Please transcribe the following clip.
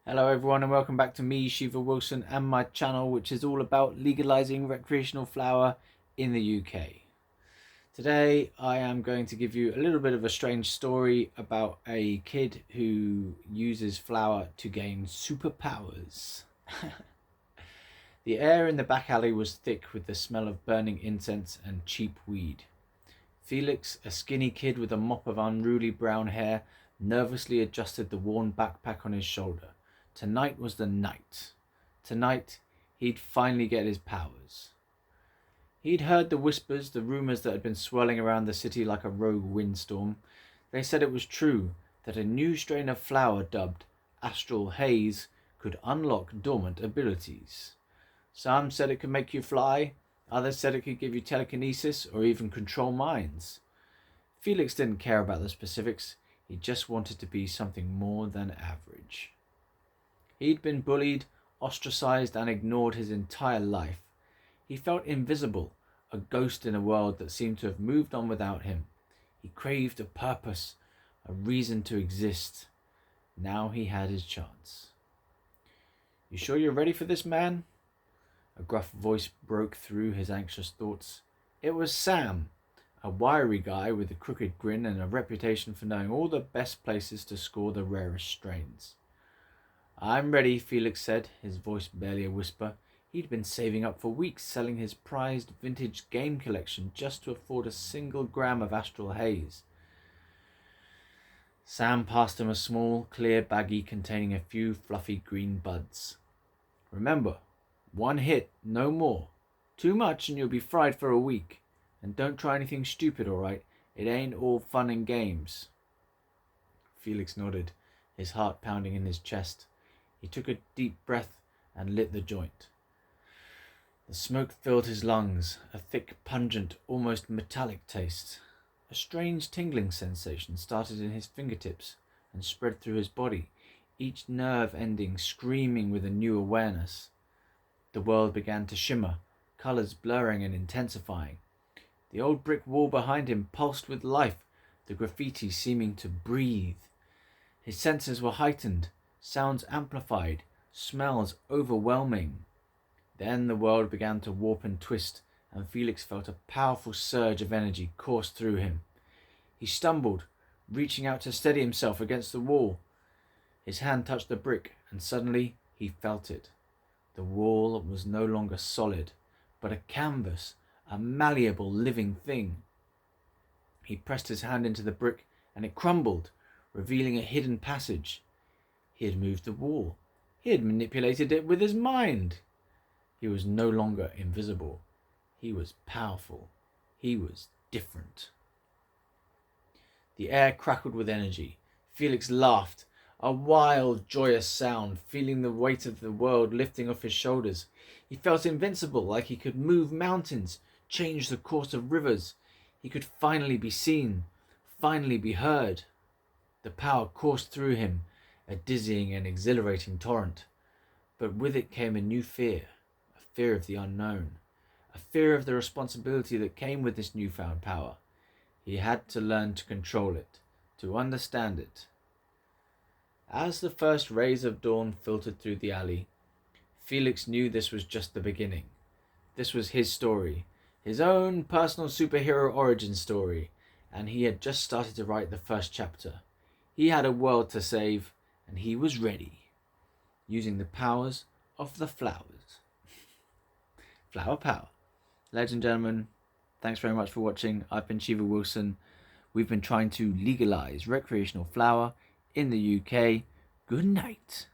Hello everyone and welcome back to me, Shiva Wilson, and my channel, which is all about legalising recreational flower in the UK. Today I am going to give you a little bit of a strange story about a kid who uses flower to gain superpowers. The air in the back alley was thick with the smell of burning incense and cheap weed. Felix, a skinny kid with a mop of unruly brown hair, nervously adjusted the worn backpack on his shoulder. Tonight was the night. Tonight, he'd finally get his powers. He'd heard the whispers, the rumours that had been swirling around the city like a rogue windstorm. They said it was true that a new strain of flower dubbed Astral Haze could unlock dormant abilities. Some said it could make you fly, others said it could give you telekinesis or even control minds. Felix didn't care about the specifics, he just wanted to be something more than average. He'd been bullied, ostracized, and ignored his entire life. He felt invisible, a ghost in a world that seemed to have moved on without him. He craved a purpose, a reason to exist. Now he had his chance. "You sure you're ready for this, man?" A gruff voice broke through his anxious thoughts. It was Sam, a wiry guy with a crooked grin and a reputation for knowing all the best places to score the rarest strains. "I'm ready," Felix said, his voice barely a whisper. He'd been saving up for weeks, selling his prized vintage game collection just to afford a single gram of Astral Haze. Sam passed him a small, clear baggie containing a few fluffy green buds. "Remember, one hit, no more. Too much and you'll be fried for a week. And don't try anything stupid, alright? It ain't all fun and games." Felix nodded, his heart pounding in his chest. He took a deep breath and lit the joint. The smoke filled his lungs, a thick, pungent, almost metallic taste. A strange tingling sensation started in his fingertips and spread through his body, each nerve ending screaming with a new awareness. The world began to shimmer, colours blurring and intensifying. The old brick wall behind him pulsed with life, the graffiti seeming to breathe. His senses were heightened, sounds amplified, smells overwhelming. Then the world began to warp and twist, and Felix felt a powerful surge of energy course through him. He stumbled, reaching out to steady himself against the wall. His hand touched the brick, and suddenly he felt it. The wall was no longer solid, but a canvas, a malleable living thing. He pressed his hand into the brick, and it crumbled, revealing a hidden passage. He had moved the wall. He had manipulated it with his mind. He was no longer invisible. He was powerful. He was different. The air crackled with energy. Felix laughed, a wild, joyous sound, feeling the weight of the world lifting off his shoulders. He felt invincible, like he could move mountains, change the course of rivers. He could finally be seen, finally be heard. The power coursed through him, a dizzying and exhilarating torrent. But with it came a new fear, a fear of the unknown, a fear of the responsibility that came with this newfound power. He had to learn to control it, to understand it. As the first rays of dawn filtered through the alley, Felix knew this was just the beginning. This was his story, his own personal superhero origin story, and he had just started to write the first chapter. He had a world to save, and he was ready, using the powers of the flowers. Flower power. Ladies and gentlemen, thanks very much for watching. I've been Shiva Wilson. We've been trying to legalise recreational flower in the UK. Good night.